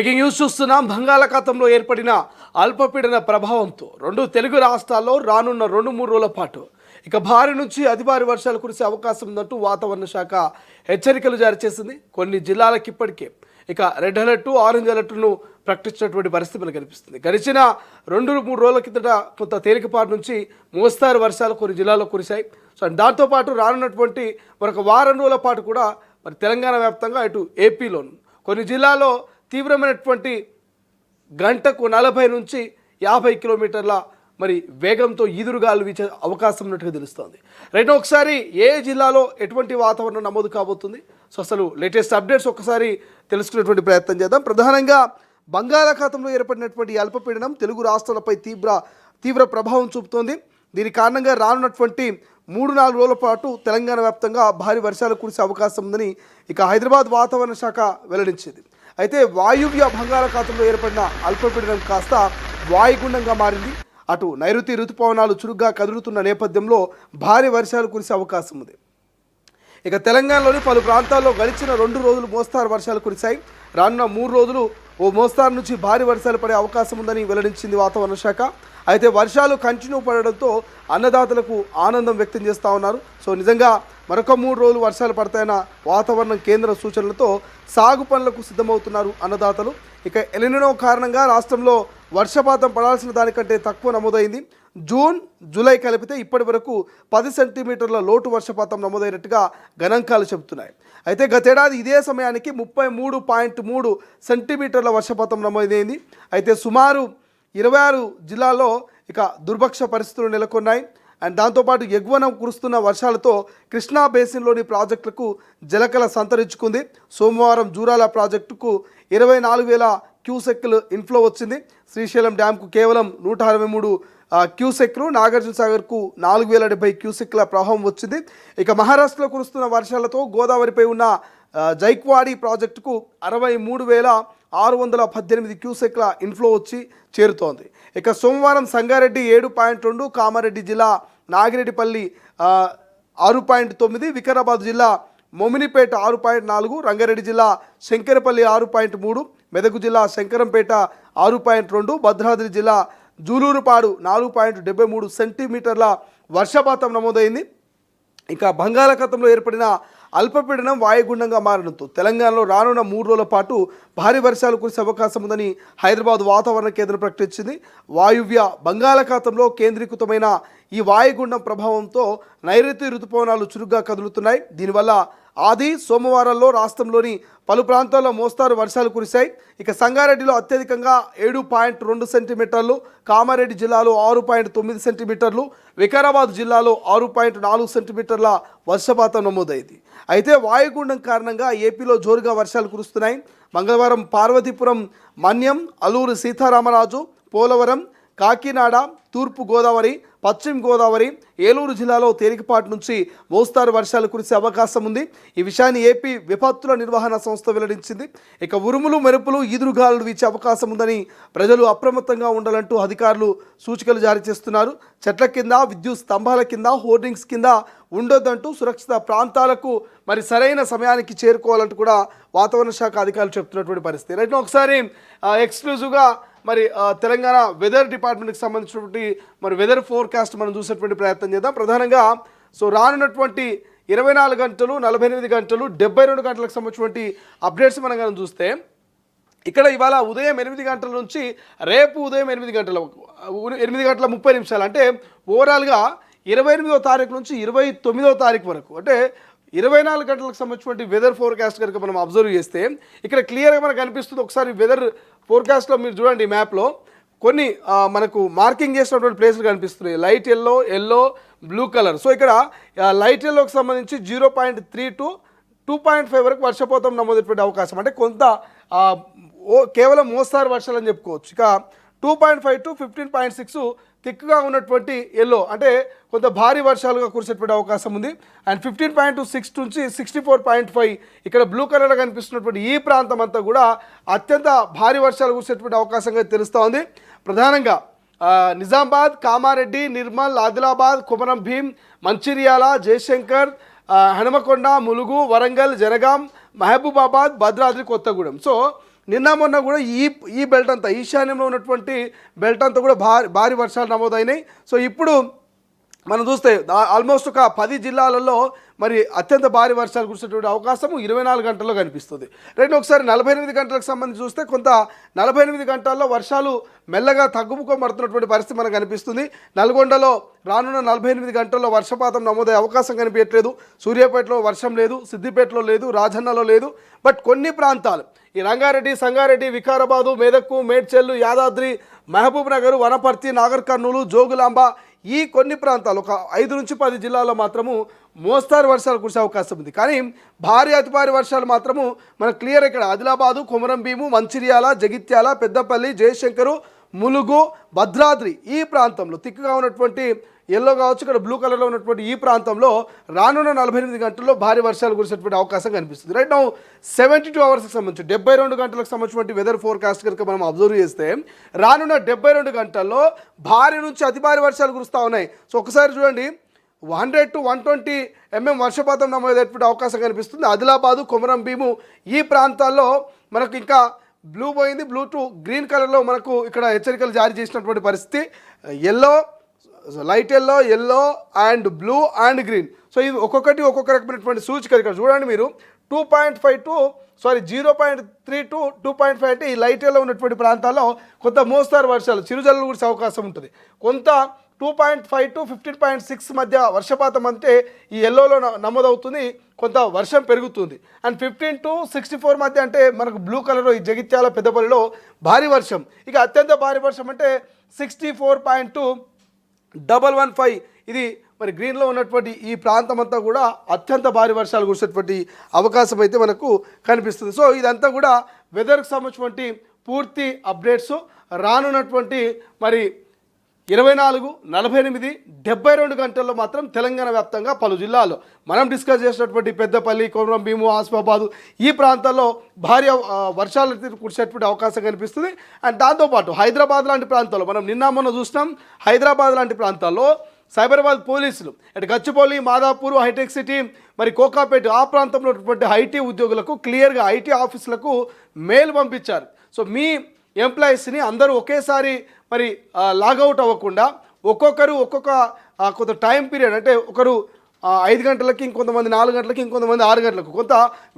Breaking news చూస్తున్నాం. బంగాళాఖాతంలో ఏర్పడిన అల్పపీడన ప్రభావంతో రెండు తెలుగు రాష్ట్రాల్లో రానున్న 2-3 రోజుల పాటు ఇక భారీ నుంచి అతి భారీ వర్షాలు కురిసే అవకాశం ఉందంటూ వాతావరణ శాఖ హెచ్చరికలు జారీ చేసింది. కొన్ని జిల్లాలకు ఇప్పటికే ఇక రెడ్ అలర్ట్, ఆరెంజ్ అలర్ట్ను ప్రకటించినటువంటి పరిస్థితి మనకు కనిపిస్తుంది. గడిచిన 2-3 రోజుల కిందట కొంత తేలికపాటి నుంచి మోస్తారు వర్షాలు కొన్ని జిల్లాల్లో కురిశాయి. సో దాంతోపాటు రానున్నటువంటి మరొక వారం రోజుల పాటు కూడా మరి తెలంగాణ వ్యాప్తంగా ఇటు ఏపీలోను కొన్ని జిల్లాల్లో తీవ్రమైనటువంటి గంటకు 40 నుంచి 50 కిలోమీటర్ల మరి వేగంతో ఈదురుగాలు వీచే అవకాశం ఉన్నట్టుగా తెలుస్తోంది. రైట్, ఒకసారి ఏ జిల్లాలో ఎటువంటి వాతావరణం నమోదు కాబోతుంది, సో అసలు లేటెస్ట్ అప్డేట్స్ ఒకసారి తెలుసుకునేటువంటి ప్రయత్నం చేద్దాం. ప్రధానంగా బంగాళాఖాతంలో ఏర్పడినటువంటి అల్పపీడనం తెలుగు రాష్ట్రాలపై తీవ్ర ప్రభావం చూపుతోంది. దీని కారణంగా రానున్నటువంటి 3-4 రోజుల పాటు తెలంగాణ వ్యాప్తంగా భారీ వర్షాలు కురిసే అవకాశం ఉందని ఇక హైదరాబాద్ వాతావరణ శాఖ వెల్లడించింది. అయితే వాయువ్య బంగాళాఖాతంలో ఏర్పడిన అల్పపీడనం కాస్త వాయుగుండంగా మారింది. అటు నైరుతి ఋతుపవనాలు చురుగ్గా కదులుతున్న నేపథ్యంలో భారీ వర్షాలు కురిసే అవకాశం ఉంది. ఇక తెలంగాణలోని పలు ప్రాంతాల్లో గడిచిన 2 రోజులు మోస్తారు వర్షాలు కురిశాయి. రానున్న 3 రోజులు ఓ మోస్తారు నుంచి భారీ వర్షాలు పడే అవకాశం ఉందని వెల్లడించింది వాతావరణ శాఖ. అయితే వర్షాలు కంటిన్యూ పడడంతో అన్నదాతలకు ఆనందం వ్యక్తం చేస్తూ ఉన్నారు. సో నిజంగా మరొక 3 రోజులు వర్షాలు పడతాయన్న వాతావరణ కేంద్ర సూచనలతో సాగు పనులకు సిద్ధమవుతున్నారు అన్నదాతలు. ఇక ఎలినో కారణంగా రాష్ట్రంలో వర్షపాతం పడాల్సిన దానికంటే తక్కువ నమోదైంది. జూన్, జూలై కలిపితే ఇప్పటి వరకు 10 సెంటీమీటర్ల లోటు వర్షపాతం నమోదైనట్టుగా గణాంకాలు చెబుతున్నాయి. అయితే గతేడాది ఇదే సమయానికి 33.3 సెంటీమీటర్ల వర్షపాతం నమోదైంది. అయితే సుమారు 26 జిల్లాల్లో ఇక దుర్భిక్ష పరిస్థితులు నెలకొన్నాయి. అండ్ దాంతోపాటు ఎగువన కురుస్తున్న వర్షాలతో కృష్ణా బేసిన్లోని ప్రాజెక్టులకు జలకళ సంతరించుకుంది. సోమవారం జూరాల ప్రాజెక్టుకు 24,000 క్యూసెక్లు ఇన్ఫ్లో వచ్చింది. శ్రీశైలం డ్యాంకు కేవలం 163 క్యూసెక్లు, నాగార్జున సాగర్కు 4,070 క్యూసెక్ల ప్రవాహం వచ్చింది. ఇక మహారాష్ట్రలో కురుస్తున్న వర్షాలతో గోదావరిపై ఉన్న జైక్వాడి ప్రాజెక్టుకు 63,618 క్యూసెక్ల ఇన్ఫ్లో వచ్చి చేరుతోంది. ఇక సోమవారం సంగారెడ్డి 7.2, కామారెడ్డి జిల్లా నాగిరెడ్డిపల్లి 6.9, వికారాబాద్ జిల్లా మొమినిపేట 6.4, రంగారెడ్డి జిల్లా శంకరపల్లి 6.3, మెదక్ జిల్లా శంకరంపేట 6.2, భద్రాద్రి జిల్లా జూలూరుపాడు 4.73 సెంటీమీటర్ల వర్షపాతం నమోదైంది. ఇక బంగాళాఖాతంలో ఏర్పడిన అల్పపీడనం వాయుగుండంగా మారడంతో తెలంగాణలో రానున్న 3 రోజుల పాటు భారీ వర్షాలు కురిసే అవకాశం ఉందని హైదరాబాద్ వాతావరణ కేంద్రం ప్రకటించింది. వాయువ్య బంగాళాఖాతంలో కేంద్రీకృతమైన ఈ వాయుగుండం ప్రభావంతో నైరుతి ఋతుపవనాలు చురుగ్గా కదులుతున్నాయి. దీనివల్ల ఆది సోమవారంలో రాష్ట్రంలోని పలు ప్రాంతాల్లో మోస్తారు వర్షాలు కురిశాయి. ఇక సంగారెడ్డిలో అత్యధికంగా 7.2 సెంటీమీటర్లు, కామారెడ్డి జిల్లాలో 6.9 సెంటీమీటర్లు, వికారాబాద్ జిల్లాలో 6.4 సెంటీమీటర్ల వర్షపాతం నమోదైంది. అయితే వాయుగుండం కారణంగా ఏపీలో జోరుగా వర్షాలు కురుస్తున్నాయి. మంగళవారం పార్వతీపురం, మన్యం, అల్లూరు సీతారామరాజు, పోలవరం, కాకినాడ, తూర్పు గోదావరి, పశ్చిమ గోదావరి, ఏలూరు జిల్లాలో తేలికపాటి నుంచి మోస్తారు వర్షాలు కురిసే అవకాశం ఉంది. ఈ విషయాన్ని ఏపీ విపత్తుల నిర్వహణ సంస్థ వెల్లడించింది. ఇక ఉరుములు, మెరుపులు, ఈదురుగాలులు వీచే అవకాశం ఉందని ప్రజలు అప్రమత్తంగా ఉండాలంటూ అధికారులు సూచికలు జారీ చేస్తున్నారు. చెట్ల కింద, విద్యుత్ స్తంభాల కింద, హోర్డింగ్స్ కింద ఉండొద్దంటూ సురక్షిత ప్రాంతాలకు మరి సరైన సమయానికి చేరుకోవాలంటూ కూడా వాతావరణ శాఖ అధికారులు చెప్తున్నటువంటి పరిస్థితి. రైట్, ఒకసారి ఎక్స్క్లూజివ్గా మరి తెలంగాణ వెదర్ డిపార్ట్మెంట్కి సంబంధించినటువంటి మరి వెదర్ ఫోర్కాస్ట్ మనం చూసేటువంటి ప్రయత్నం చేద్దాం. ప్రధానంగా సో రానున్నటువంటి 24 గంటలు, 48 గంటలు, 72 గంటలకు సంబంధించినటువంటి అప్డేట్స్ మనం కనుక చూస్తే ఇక్కడ ఇవాళ ఉదయం 8 గంటల నుంచి రేపు ఉదయం 8 గంటల 30 నిమిషాలు అంటే ఓవరాల్గా 28వ తారీఖు నుంచి 29వ తారీఖు వరకు అంటే 24 గంటలకు సంబంధించినటువంటి వెదర్ ఫోర్కాస్ట్ కనుక మనం అబ్జర్వ్ చేస్తే ఇక్కడ క్లియర్గా మనకు కనిపిస్తుంది. ఒకసారి వెదర్ ఫోర్కాస్ట్లో మీరు చూడండి, ఈ మ్యాప్లో కొన్ని మనకు మార్కింగ్ చేసినటువంటి ప్లేసులు కనిపిస్తున్నాయి. Light yellow, blue colour. So ఇక్కడ లైట్ ఎల్లోకి సంబంధించి 0.3 to 2.5 వరకు వర్షపాతం నమోదైనటువంటి అవకాశం, అంటే కొంత కేవలం మోస్తారు వర్షాలు అని చెప్పుకోవచ్చు. ఇక 2.5 to 15.6 థిక్గా ఉన్నటువంటి ఎల్లో అంటే కొంత భారీ వర్షాలుగా కురిసేటువంటి అవకాశం ఉంది. అండ్ 15.6 నుంచి 64.5 ఇక్కడ బ్లూ కలర్లో కనిపిస్తున్నటువంటి ఈ ప్రాంతం అంతా కూడా అత్యంత భారీ వర్షాలు కురిసేటువంటి అవకాశంగా తెలుస్తూ ఉంది. ప్రధానంగా నిజామాబాద్, కామారెడ్డి, నిర్మల్, ఆదిలాబాద్, కొమరం భీం, మంచిర్యాల, జయశంకర్, హనుమకొండ, ములుగు, వరంగల్, జనగాం, మహబూబాబాద్, భద్రాద్రి కొత్తగూడెం. సో నిన్న మొన్న కూడా ఈ బెల్ట్ అంతా ఈశాన్యంలో ఉన్నటువంటి బెల్ట్ అంతా కూడా భారీ వర్షాలు నమోదైనాయి. సో ఇప్పుడు మనం చూస్తే ఆల్మోస్ట్ ఒక 10 జిల్లాలలో మరి అత్యంత భారీ వర్షాలు కురిసేటువంటి అవకాశము 24 గంటల్లో కనిపిస్తుంది. ఒకసారి 48 గంటలకు సంబంధించి చూస్తే కొంత 48 గంటల్లో వర్షాలు మెల్లగా తగ్గుముఖమడుతున్నటువంటి పరిస్థితి మనకు కనిపిస్తుంది. నల్గొండలో రానున్న 48 గంటల్లో వర్షపాతం నమోదయ్యే అవకాశం కనిపించట్లేదు. సూర్యాపేటలో వర్షం లేదు, సిద్దిపేటలో లేదు, రాజన్నలో లేదు. బట్ కొన్ని ప్రాంతాలు ఈ రంగారెడ్డి, సంగారెడ్డి, వికారాబాదు, మెదక్కు, మేడ్చల్, యాదాద్రి, మహబూబ్ నగర్, వనపర్తి, నాగర్ కర్నూలు, జోగులాంబ ఈ కొన్ని ప్రాంతాలు ఒక 5 నుంచి 10 జిల్లాల్లో మాత్రము మోస్తారు వర్షాలు కురిసే అవకాశం ఉంది. కానీ అతి భారీ వర్షాలు మాత్రము మనకు క్లియర్ ఇక్కడ ఆదిలాబాదు, కొమరం భీము, మంచిర్యాల, జగిత్యాల, పెద్దపల్లి, జయశంకరు, ములుగు, భద్రాద్రి ఈ ప్రాంతంలో తిక్కుగా ఉన్నటువంటి ఎల్లో కావచ్చు, ఇక్కడ బ్లూ కలర్లో ఉన్నటువంటి ఈ ప్రాంతంలో రానున్న 48 గంటల్లో భారీ వర్షాలు కురిసేటువంటి అవకాశం కనిపిస్తుంది. రైట్ నౌ 72 అవర్స్కి సంబంధించి 72 గంటలకు సంబంధించినటువంటి వెదర్ ఫోర్కాస్ట్ కనుక మనం అబ్జర్వ్ చేస్తే రానున్న 72 గంటల్లో భారీ నుంచి అతి భారీ వర్షాలు కురుస్తూ ఉన్నాయి. సో ఒకసారి చూడండి, 100 to 120 mm వర్షపాతం నమోదయ్యేటువంటి అవకాశం కనిపిస్తుంది. ఆదిలాబాదు, కొమరం భీము ఈ ప్రాంతాల్లో మనకు ఇంకా బ్లూ పోయింది, బ్లూ టు గ్రీన్ కలర్లో మనకు ఇక్కడ హెచ్చరికలు జారీ చేసినటువంటి పరిస్థితి. Yellow, light yellow and blue and green. So ఇది ఒక్కొక్కటి ఒక్కొక్క రకమైనటువంటి సూచికలు. ఇక్కడ చూడండి మీరు 2.5 to 0.3 to 2.5 అంటే ఈ లైట్ ఎల్లో ఉన్నటువంటి ప్రాంతాల్లో కొంత మోస్తారు వర్షాలు, చిరుజల్లు కురిసే అవకాశం ఉంటుంది. కొంత 2.5 to 15.6 మధ్య వర్షపాతం అంటే ఈ ఎల్లోలో నమోదవుతుంది, కొంత వర్షం పెరుగుతుంది. అండ్ 15 to 64 మధ్య అంటే మనకు బ్లూ కలర్లో ఈ జగిత్యాల, పెద్దపల్లిలో భారీ వర్షం. ఇక అత్యంత భారీ వర్షం అంటే 64.215 ఇది మరి గ్రీన్లో ఉన్నటువంటి ఈ ప్రాంతం అంతా కూడా అత్యంత భారీ వర్షాలు కురిసేటువంటి అవకాశం అయితే మనకు కనిపిస్తుంది. సో ఇదంతా కూడా వెదర్కి సంబంధించినటువంటి పూర్తి అప్డేట్స్. రానున్నటువంటి మరి 24, 48, 72 గంటల్లో మాత్రం తెలంగాణ వ్యాప్తంగా పలు జిల్లాల్లో మనం డిస్కస్ చేసినటువంటి పెద్దపల్లి, కొమరం భీము, ఆసిఫాబాదు ఈ ప్రాంతాల్లో భారీ వర్షాలు కురిసేటువంటి అవకాశం కనిపిస్తుంది. అండ్ దాంతోపాటు హైదరాబాద్ లాంటి ప్రాంతాల్లో మనం మొన్న చూసినాం. హైదరాబాద్ లాంటి ప్రాంతాల్లో సైబరాబాద్ పోలీసులు అటు గచ్చిబౌలి, మాదాపూర్, హైటెక్ సిటీ, మరి కోకాపేట ఆ ప్రాంతంలో ఉన్నటువంటి ఐటీ ఉద్యోగులకు క్లియర్గా ఐటీ ఆఫీసులకు మెయిల్ పంపించారు. సో మీ ఎంప్లాయీస్ని అందరూ ఒకేసారి మరి లాగౌట్ అవ్వకుండా ఒక్కొక్కరు కొంత టైం పీరియడ్ అంటే ఒకరు 5 గంటలకి, ఇంకొంతమంది 4 గంటలకి, ఇంకొంతమంది 6 గంటలకు కొంత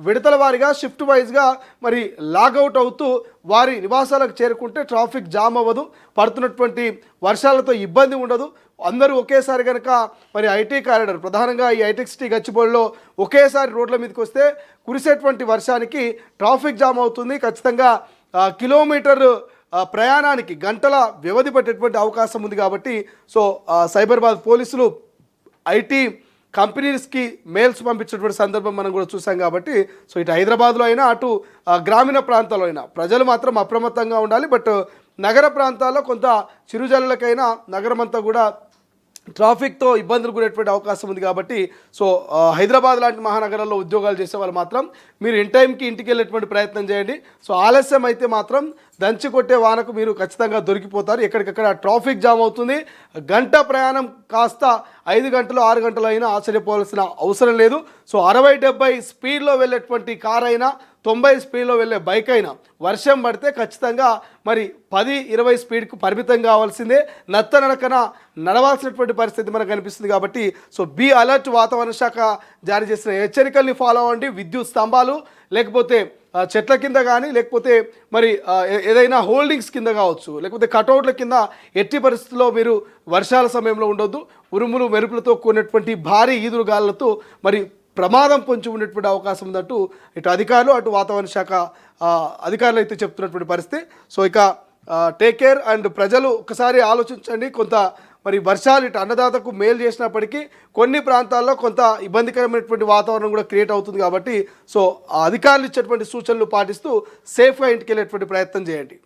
విడతల వారిగా షిఫ్ట్ వైజ్గా మరి లాగౌట్ అవుతూ వారి నివాసాలకు చేరుకుంటే ట్రాఫిక్ జామ్ అవ్వదు, పడుతున్నటువంటి వర్షాలతో ఇబ్బంది ఉండదు. అందరూ ఒకేసారి కనుక మరి ఐటీ కారిడార్ ప్రధానంగా ఈ ఐటెక్ సిటీ గచ్చిబౌలిలో ఒకేసారి రోడ్ల మీదకి వస్తే కురిసేటువంటి వర్షానికి ట్రాఫిక్ జామ్ అవుతుంది. ఖచ్చితంగా కిలోమీటర్ ప్రయాణానికి గంటల వ్యవధి పట్టేటువంటి అవకాశం ఉంది. కాబట్టి సో సైబరాబాద్ పోలీసులు ఐటీ కంపెనీస్కి మెయిల్స్ పంపించేటువంటి సందర్భం మనం కూడా చూసాం. కాబట్టి సో ఇటు హైదరాబాద్లో అయినా అటు గ్రామీణ ప్రాంతాల్లో అయినా ప్రజలు మాత్రం అప్రమత్తంగా ఉండాలి. బట్ నగర ప్రాంతాల్లో కొంత చిరుజల్లులకైనా నగరం అంతా కూడా ట్రాఫిక్తో ఇబ్బందులు కూడేటువంటి అవకాశం ఉంది. కాబట్టి సో హైదరాబాద్ లాంటి మహానగరాల్లో ఉద్యోగాలు చేసే వాళ్ళు మాత్రం మీరు ఇన్ టైంకి ఇంటికి వెళ్ళేటువంటి ప్రయత్నం చేయండి. సో ఆలస్యం అయితే మాత్రం దంచి కొట్టే వానకు మీరు ఖచ్చితంగా దొరికిపోతారు. ఎక్కడికక్కడ ట్రాఫిక్ జామ్ అవుతుంది. గంట ప్రయాణం కాస్త 5 గంటలు 6 గంటలు అయినా ఆశ్చర్యపోవాల్సిన అవసరం లేదు. సో 60-70 స్పీడ్లో వెళ్ళేటువంటి కార్ అయినా 90 స్పీడ్లో వెళ్ళే బైక్ అయినా వర్షం పడితే ఖచ్చితంగా మరి 10-20 స్పీడ్కు పరిమితం కావాల్సిందే. నడకన నడవాల్సినటువంటి పరిస్థితి మనకు కనిపిస్తుంది. కాబట్టి సో బీ అలర్ట్. వాతావరణ శాఖ జారీ చేసిన హెచ్చరికల్ని ఫాలో అవ్వండి. విద్యుత్ స్తంభాలు లేకపోతే చెట్ల కింద కానీ లేకపోతే మరి ఏదైనా హోల్డింగ్స్ కింద కావచ్చు, లేకపోతే కటౌట్ల కింద ఎట్టి పరిస్థితుల్లో మీరు వర్షాల సమయంలో ఉండొద్దు. ఉరుములు మెరుపులతో కూడినటువంటి భారీ ఈదురు గాలులతో మరి ప్రమాదం పొంచి ఉండేటువంటి అవకాశం ఉందంటూ ఇటు అధికారులు అటు వాతావరణ శాఖ అధికారులు అయితే చెప్తున్నటువంటి పరిస్థితి. సో ఇక టేక్ కేర్. అండ్ ప్రజలు ఒకసారి ఆలోచించండి. కొంత మరి వర్షాలు ఇటు అన్నదాతకు మేలు చేసినప్పటికీ కొన్ని ప్రాంతాల్లో కొంత ఇబ్బందికరమైనటువంటి వాతావరణం కూడా క్రియేట్ అవుతుంది. కాబట్టి సో అధికారులు ఇచ్చేటువంటి సూచనలు పాటిస్తూ సేఫ్గా ఇంటికి వెళ్ళేటువంటి ప్రయత్నం చేయండి.